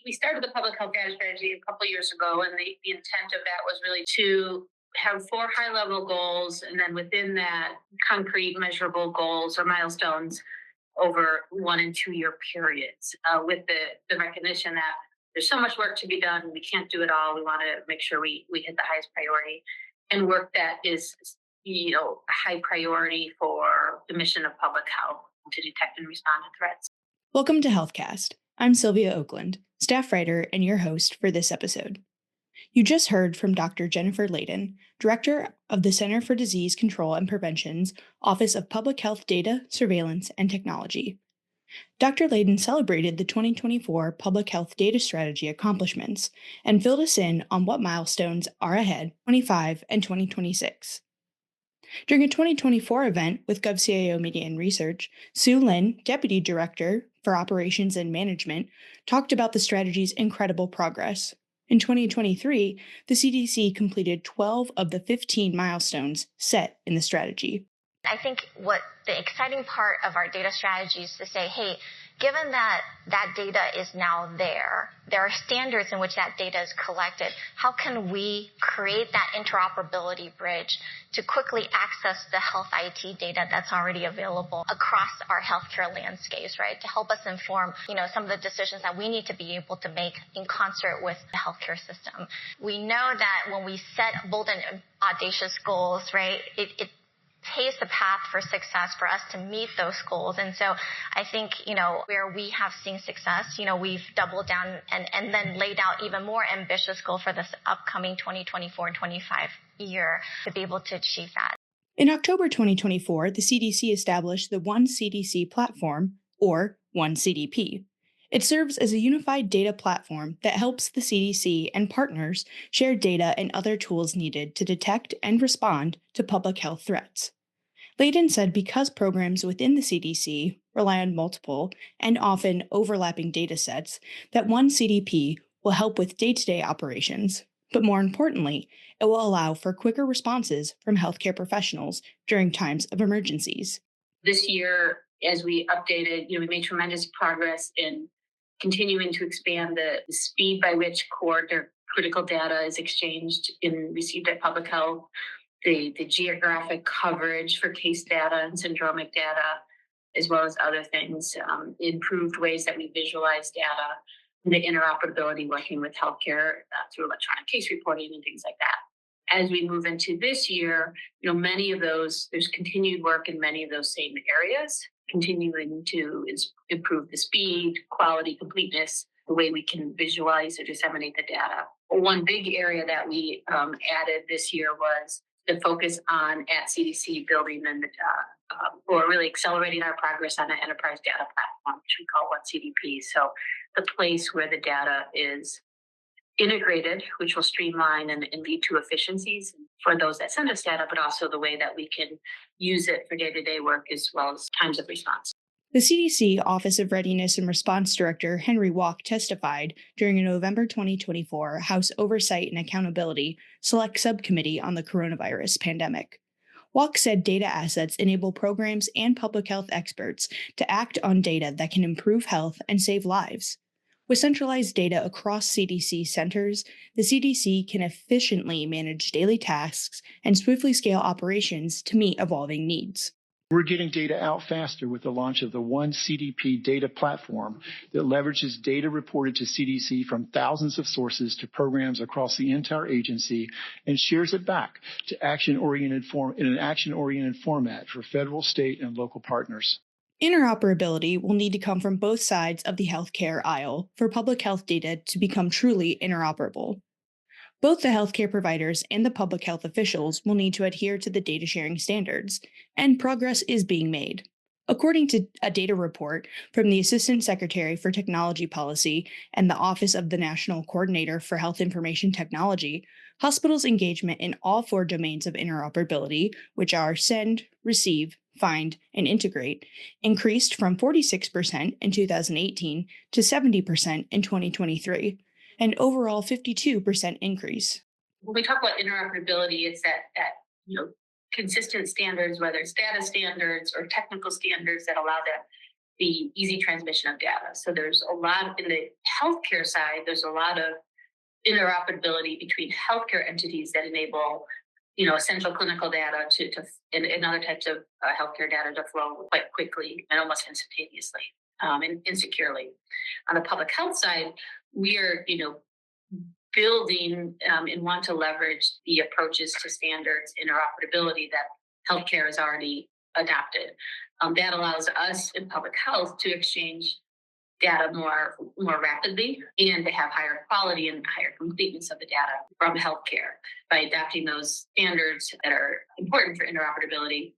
We started the public health data strategy a couple of years ago, and the intent of that was really to have 4 high-level goals, and then within that, concrete measurable goals or milestones over 1 and 2 year periods, with the recognition that there's so much work to be done. We can't do it all. We want to make sure we hit the highest priority and work that is, a high priority for the mission of public health to detect and respond to threats. Welcome to HealthCast. I'm Sylvia Oakland, staff writer and your host for this episode. You just heard from Dr. Jennifer Layden, Director of the Center for Disease Control and Prevention's Office of Public Health Data, Surveillance, and Technology. Dr. Layden celebrated the 2024 Public Health Data Strategy accomplishments and filled us in on what milestones are ahead 2025 and 2026. During a 2024 event with GovCIO Media and Research, Sue Lin, Deputy Director for Operations and Management, talked about the strategy's incredible progress. In 2023, the CDC completed 12 of the 15 milestones set in the strategy. I think what the exciting part of our data strategy is to say, hey, given that data is now there are standards in which that data is collected. How can we create that interoperability bridge to quickly access the health IT data that's already available across our healthcare landscapes, right? To help us inform, some of the decisions that we need to be able to make in concert with the healthcare system. We know that when we set bold and audacious goals, right, it paves the path for success for us to meet those goals. And so I think, where we have seen success, we've doubled down and then laid out even more ambitious goal for this upcoming 2024 and 25 year to be able to achieve that. In October 2024, the CDC established the One CDC platform, or One CDP. It serves as a unified data platform that helps the CDC and partners share data and other tools needed to detect and respond to public health threats. Layden said because programs within the CDC rely on multiple and often overlapping data sets, that One CDP will help with day-to-day operations, but more importantly, it will allow for quicker responses from healthcare professionals during times of emergencies. This year, as we updated, we made tremendous progress in continuing to expand the speed by which critical data is exchanged and received at public health, the geographic coverage for case data and syndromic data, as well as other things, improved ways that we visualize data, the interoperability working with healthcare through electronic case reporting and things like that. As we move into this year, many of those, there's continued work in many of those same areas, continuing to improve the speed, quality, completeness, the way we can visualize or disseminate the data. One big area that we added this year was the focus on at CDC building and or really accelerating our progress on an enterprise data platform, which we call One CDP. So the place where the data is integrated, which will streamline and lead to efficiencies for those that send us data, but also the way that we can use it for day-to-day work as well as times of response. The CDC Office of Readiness and Response Director Henry Walk testified during a November 2024 House Oversight and Accountability Select Subcommittee on the coronavirus pandemic. Walk said data assets enable programs and public health experts to act on data that can improve health and save lives. With centralized data across CDC centers, the CDC can efficiently manage daily tasks and swiftly scale operations to meet evolving needs. We're getting data out faster with the launch of the One CDP data platform that leverages data reported to CDC from thousands of sources to programs across the entire agency and shares it back to in an action-oriented format for federal, state, and local partners. Interoperability will need to come from both sides of the healthcare aisle for public health data to become truly interoperable. Both the healthcare providers and the public health officials will need to adhere to the data sharing standards, and progress is being made. According to a data report from the Assistant Secretary for Technology Policy and the Office of the National Coordinator for Health Information Technology, hospitals' engagement in all 4 domains of interoperability, which are send, receive, find, and integrate, increased from 46% in 2018 to 70% in 2023. An overall 52% increase. When we talk about interoperability, it's that consistent standards, whether it's data standards or technical standards that allow the easy transmission of data. So there's a lot in the healthcare side, there's a lot of interoperability between healthcare entities that enable, essential clinical data and other types of healthcare data to flow quite quickly and almost instantaneously and securely. On the public health side, we are, building and want to leverage the approaches to standards interoperability that healthcare has already adopted. That allows us in public health to exchange data more rapidly and to have higher quality and higher completeness of the data from healthcare. By adopting those standards that are important for interoperability,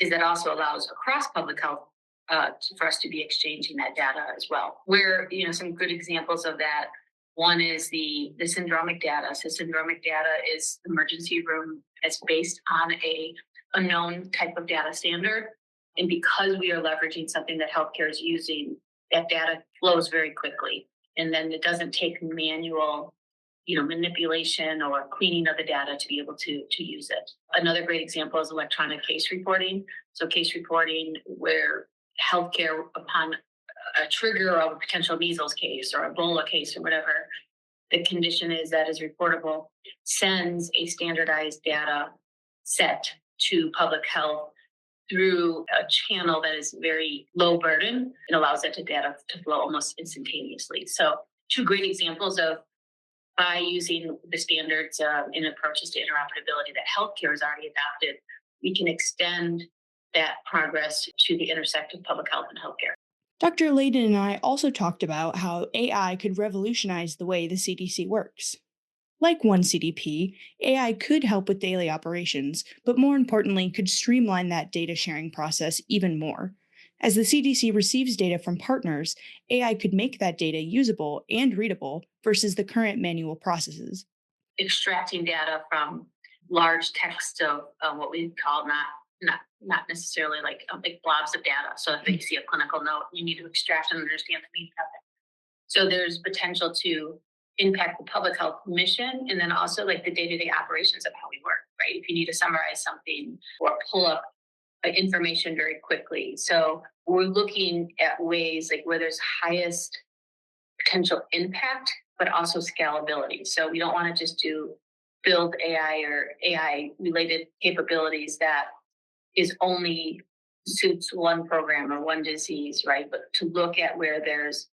that also allows across public health for us to be exchanging that data as well. Where, some good examples of that, one is the syndromic data. So syndromic data is emergency room that's based on a known type of data standard. And because we are leveraging something that healthcare is using, that data flows very quickly. And then it doesn't take manual, manipulation or cleaning of the data to be able to use it. Another great example is electronic case reporting. So case reporting where healthcare, upon a trigger of a potential measles case or Ebola case or whatever the condition is that is reportable, sends a standardized data set to public health through a channel that is very low burden and allows that data to flow almost instantaneously. So two great examples of by using the standards in approaches to interoperability that healthcare has already adopted, we can extend that progress to the intersect of public health and healthcare. Dr. Layden and I also talked about how AI could revolutionize the way the CDC works. Like one CDP, AI could help with daily operations, but more importantly, could streamline that data sharing process even more. As the CDC receives data from partners, AI could make that data usable and readable versus the current manual processes. Extracting data from large text of what we call not necessarily like blobs of data. So if you see a clinical note, you need to extract and understand the meaning of it. So there's potential to impact the public health mission and then also like the day-to-day operations of how we work, right? If you need to summarize something or pull up information very quickly. So we're looking at ways like where there's highest potential impact, but also scalability. So we don't want to just build AI or AI-related capabilities that is only suits one program or one disease, right? But to look at where there's,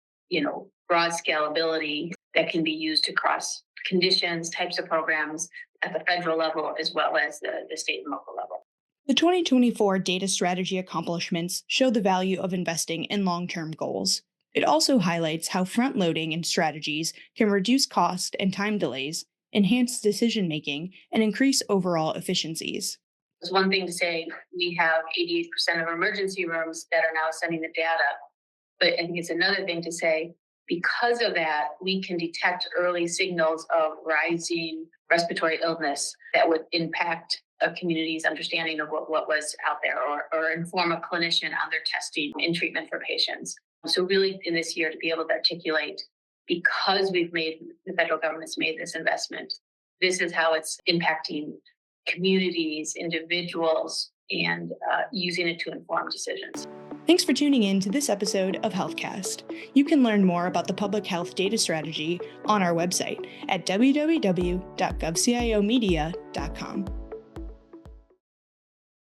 broad scalability that can be used across conditions, types of programs at the federal level, as well as the state and local level. The 2024 data strategy accomplishments show the value of investing in long-term goals. It also highlights how front-loading in strategies can reduce cost and time delays, enhance decision-making, and increase overall efficiencies. It's one thing to say we have 88% of emergency rooms that are now sending the data, but I think it's another thing to say because of that, we can detect early signals of rising respiratory illness that would impact a community's understanding of what was out there or inform a clinician on their testing and treatment for patients. So really in this year to be able to articulate, because the federal government's made this investment, this is how it's impacting communities, individuals, and using it to inform decisions. Thanks for tuning in to this episode of HealthCast. You can learn more about the public health data strategy on our website at www.govciomedia.com.